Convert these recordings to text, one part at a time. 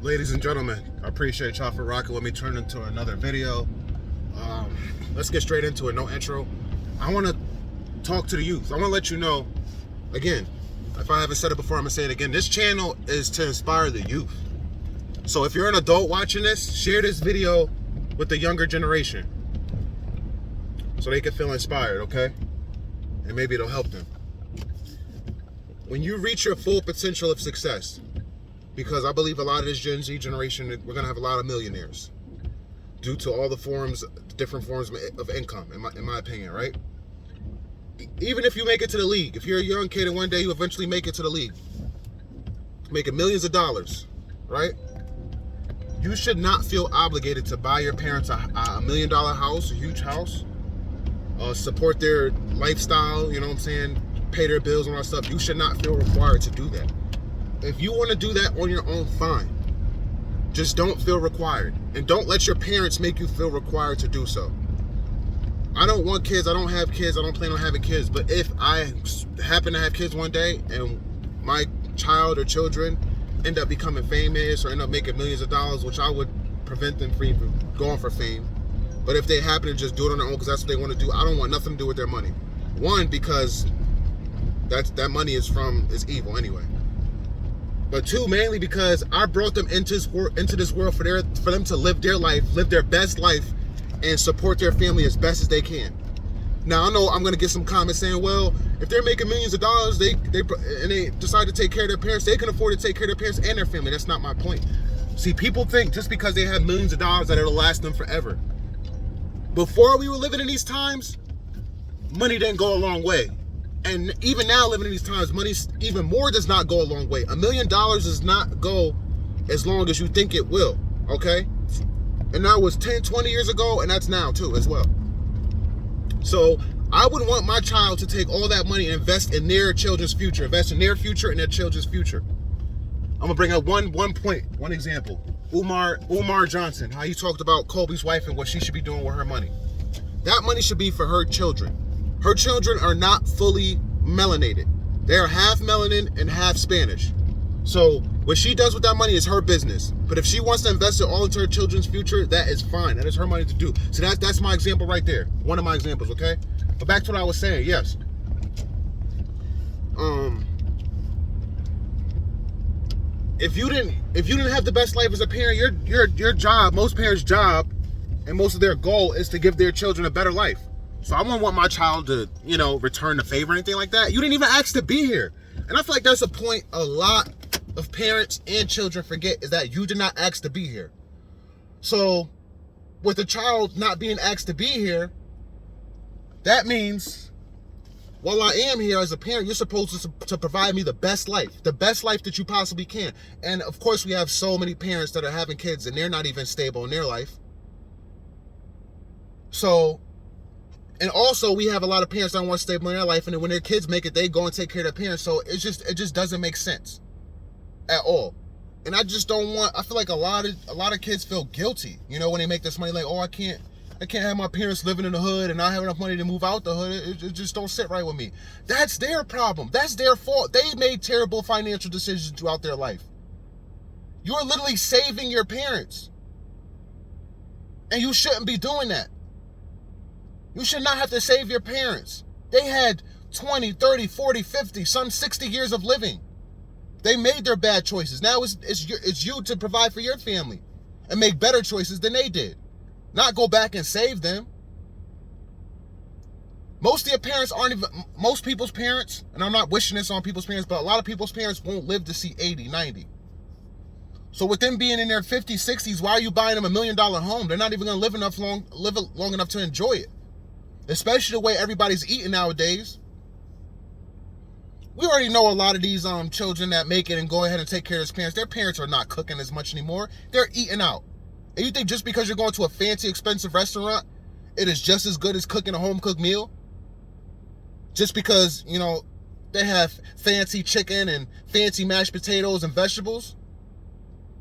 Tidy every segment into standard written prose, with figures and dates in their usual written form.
Ladies and gentlemen, I appreciate y'all for rocking with me, turning into another video. Let's get straight into it, no intro. I want to talk to the youth. I want to let you know, again, if I haven't said it before, I'm going to say it again. This channel is to inspire the youth. So if you're an adult watching this, share this video with the younger generation so they can feel inspired, okay? And maybe it'll help them. When you reach your full potential of success, because I believe a lot of this Gen Z generation, we're going to have a lot of millionaires due to all the different forms of income, in my opinion, right? Even if you make it to the league, if you're a young kid and one day you eventually make it to the league, making millions of dollars, right? You should not feel obligated to buy your parents a $1 million house, a huge house, support their lifestyle, you know what I'm saying, pay their bills and all that stuff. You should not feel required to do that. If you want to do that on your own, fine. Just don't feel required. And don't let your parents make you feel required to do so. I don't want kids. I don't have kids. I don't plan on having kids. But if I happen to have kids one day and my child or children end up becoming famous or end up making millions of dollars, which I would prevent them from even going for fame. But if they happen to just do it on their own because that's what they want to do, I don't want nothing to do with their money. One, because that money is evil anyway. But two, mainly because I brought them into this world for them to live their life, live their best life, and support their family as best as they can. Now I know I'm gonna get some comments saying, well, if they're making millions of dollars, they decide to take care of their parents, they can afford to take care of their parents and their family. That's not my point. See, people think just because they have millions of dollars that it'll last them forever. Before we were living in these times, money didn't go a long way. And even now, living in these times, money even more does not go a long way. $1 million does not go as long as you think it will, okay? And that was 10, 20 years ago, and that's now too, as well. So I would want my child to take all that money and invest in their children's future, invest in their future and their children's future. I'm gonna bring up one example. Umar Johnson, how he talked about Kobe's wife and what she should be doing with her money. That money should be for her children. Her children are not fully melanated. They are half melanin and half Spanish. So what she does with that money is her business. But if she wants to invest it all into her children's future, that is fine. That is her money to do. So that's my example right there. One of my examples, okay? But back to what I was saying, yes. If you didn't have the best life as a parent, your job, most parents' job, and most of their goal is to give their children a better life. So I wouldn't want my child to, return the favor or anything like that. You didn't even ask to be here. And I feel like that's a point a lot of parents and children forget, is that you did not ask to be here. So with the child not being asked to be here, that means while I am here as a parent, you're supposed to provide me the best life that you possibly can. And of course, we have so many parents that are having kids and they're not even stable in their life. So, and also we have a lot of parents that want to stable in their life, and then when their kids make it, they go and take care of their parents. So it just doesn't make sense at all. And I just don't want, I feel like a lot of kids feel guilty, when they make this money, like, oh, I can't have my parents living in the hood and not have enough money to move out the hood. It just don't sit right with me. That's their problem. That's their fault. They made terrible financial decisions throughout their life. You're literally saving your parents. And you shouldn't be doing that. You should not have to save your parents. They had 20, 30, 40, 50, some 60 years of living. They made their bad choices. Now it's you to provide for your family and make better choices than they did. Not go back and save them. Most people's parents, and I'm not wishing this on people's parents, but a lot of people's parents won't live to see 80, 90. So with them being in their 50s, 60s, why are you buying them $1 million home? They're not even going to live long enough to enjoy it. Especially the way everybody's eating nowadays. We already know a lot of these children that make it and go ahead and take care of their parents. Their parents are not cooking as much anymore. They're eating out. And you think just because you're going to a fancy, expensive restaurant, it is just as good as cooking a home-cooked meal? Just because, they have fancy chicken and fancy mashed potatoes and vegetables?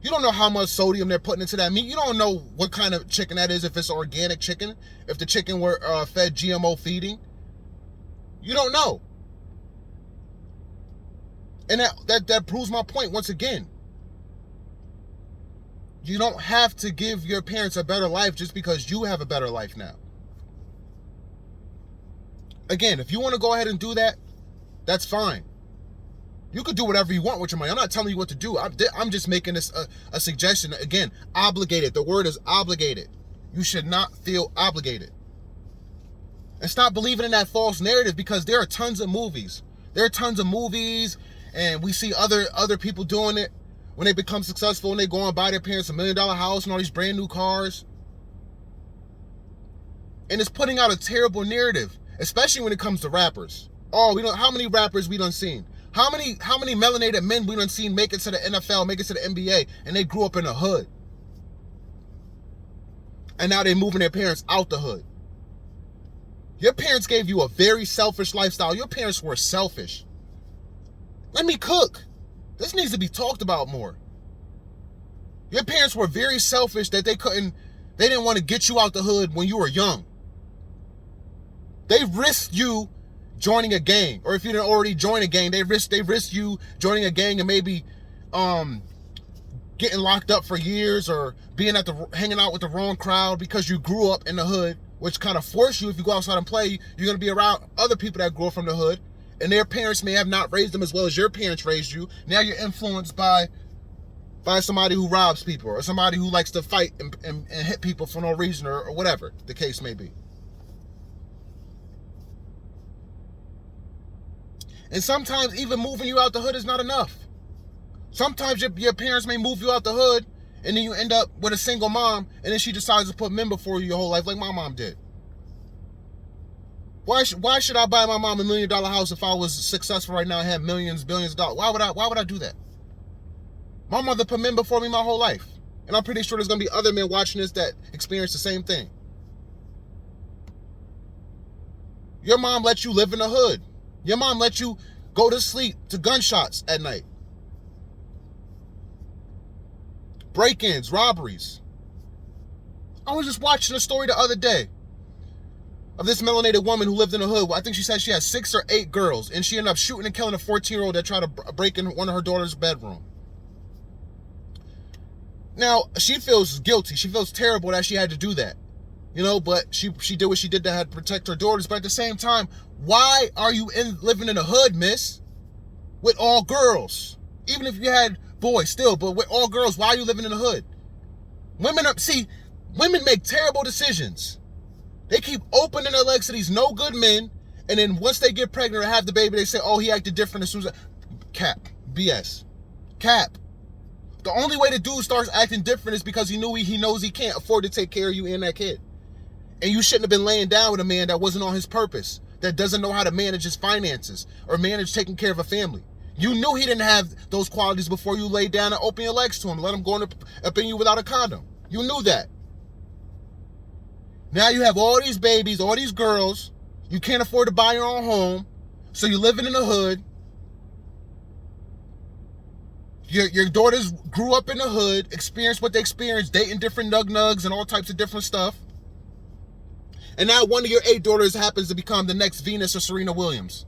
You don't know how much sodium they're putting into that meat. You don't know what kind of chicken that is, if it's organic chicken, if the chicken were fed GMO feeding. You don't know. And that proves my point once again. You don't have to give your parents a better life just because you have a better life now. Again, if you want to go ahead and do that, that's fine. You could do whatever you want with your money. I'm not telling you what to do. I'm just making this a suggestion. Again, obligated. The word is obligated. You should not feel obligated. And stop believing in that false narrative, because there are tons of movies. There are tons of movies, and we see other people doing it when they become successful and they go and buy their parents $1 million house and all these brand new cars. And it's putting out a terrible narrative, especially when it comes to rappers. Oh, how many rappers we done seen? How many melanated men we done seen make it to the NFL, make it to the NBA, and they grew up in the hood? And now they're moving their parents out the hood. Your parents gave you a very selfish lifestyle. Your parents were selfish. Let me cook. This needs to be talked about more. Your parents were very selfish that they didn't want to get you out the hood when you were young. They risked you joining a gang, or if you didn't already join a gang, they risked you joining a gang and maybe getting locked up for years, or hanging out with the wrong crowd because you grew up in the hood, which kind of forced you, if you go outside and play, you're going to be around other people that grew up from the hood, and their parents may have not raised them as well as your parents raised you. Now you're influenced by somebody who robs people, or somebody who likes to fight and hit people for no reason, or whatever the case may be. And sometimes even moving you out the hood is not enough. Sometimes your parents may move you out the hood, and then you end up with a single mom, and then she decides to put men before you your whole life, like my mom did. Why should I buy my mom $1 million house if I was successful right now and had millions, billions of dollars? Why would I do that? My mother put men before me my whole life. And I'm pretty sure there's going to be other men watching this that experience the same thing. Your mom let you live in the hood. Your mom let you go to sleep to gunshots at night. Break-ins, robberies. I was just watching a story the other day of this melanated woman who lived in the hood. I think she said she had 6 or 8 girls, and she ended up shooting and killing a 14-year-old that tried to break in one of her daughter's bedroom. Now, she feels guilty. She feels terrible that she had to do that. But she did what she did to protect her daughters. But at the same time, why are you living in the hood, miss? With all girls. Even if you had boys still, but with all girls, why are you living in the hood? Women make terrible decisions. They keep opening their legs to these no good men, and then once they get pregnant or have the baby, they say, oh, he acted different as soon as... Cap. BS. Cap. The only way the dude starts acting different is because he knows he can't afford to take care of you and that kid. And you shouldn't have been laying down with a man that wasn't on his purpose, that doesn't know how to manage his finances or manage taking care of a family. You knew he didn't have those qualities before you laid down and opened your legs to him, let him go up in you without a condom. You knew that. Now you have all these babies, all these girls. You can't afford to buy your own home, so you're living in the hood. Your daughters grew up in the hood, experienced what they experienced, dating different nugs and all types of different stuff. And now one of your 8 daughters happens to become the next Venus or Serena Williams.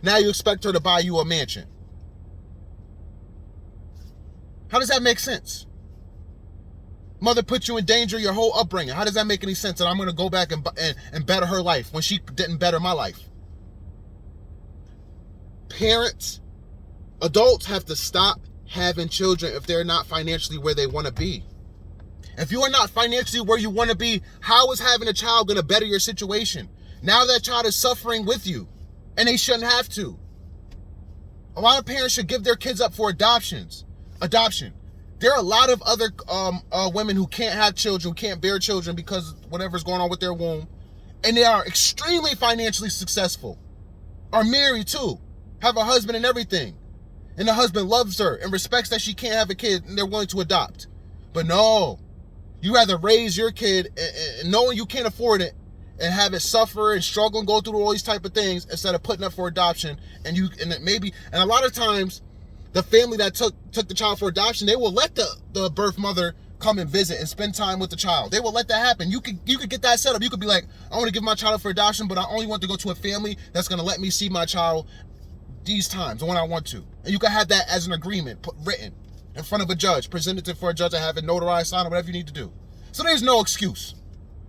Now you expect her to buy you a mansion. How does that make sense? Mother put you in danger your whole upbringing. How does that make any sense that I'm going to go back and better her life when she didn't better my life? Parents, adults have to stop having children if they're not financially where they want to be. If you are not financially where you want to be, how is having a child going to better your situation? Now that child is suffering with you, and they shouldn't have to. A lot of parents should give their kids up for adoption. There are a lot of other women who can't have children, can't bear children because whatever's going on with their womb, and they are extremely financially successful, are married too, have a husband and everything, and the husband loves her and respects that she can't have a kid, and they're willing to adopt. But no, you rather raise your kid and knowing you can't afford it and have it suffer and struggle and go through all these type of things instead of putting up for adoption. And a lot of times the family that took the child for adoption, they will let the birth mother come and visit and spend time with the child. They will let that happen. You could get that set up. You could be like, I want to give my child up for adoption, but I only want to go to a family that's going to let me see my child these times when I want to. And you can have that as an agreement written. in front of a judge, present it for a judge to have it notarized, sign, or whatever you need to do. So there's no excuse.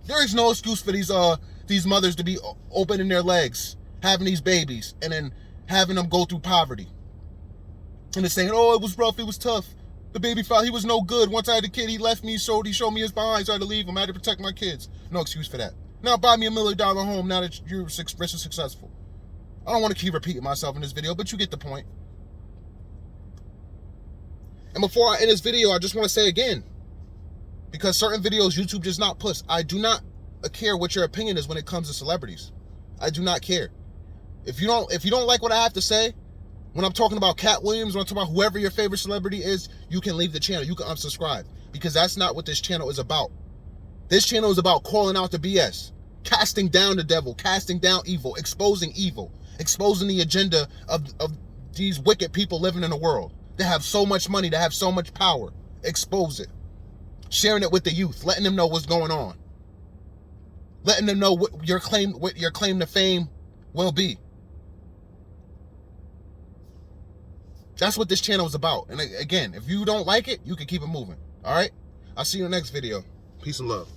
There is no excuse for these mothers to be opening their legs, having these babies, and then having them go through poverty. And they're saying, oh, it was rough, it was tough. The baby felt he was no good. Once I had a kid, he left me, he showed me his behind, so I had to leave him. I had to protect my kids. No excuse for that. Now buy me $1 million home now that you're rich and successful. I don't want to keep repeating myself in this video, but you get the point. And before I end this video, I just want to say again, because certain videos YouTube does not push, I do not care what your opinion is when it comes to celebrities. I do not care. If you don't like what I have to say, when I'm talking about Cat Williams, when I'm talking about whoever your favorite celebrity is, you can leave the channel. You can unsubscribe, because that's not what this channel is about. This channel is about calling out the BS, casting down the devil, casting down evil, exposing the agenda of these wicked people living in the world. They have so much money, they have so much power. Expose it. Sharing it with the youth, letting them know what's going on. Letting them know what your claim to fame will be. That's what this channel is about. And again, if you don't like it, you can keep it moving. All right? I'll see you in the next video. Peace and love.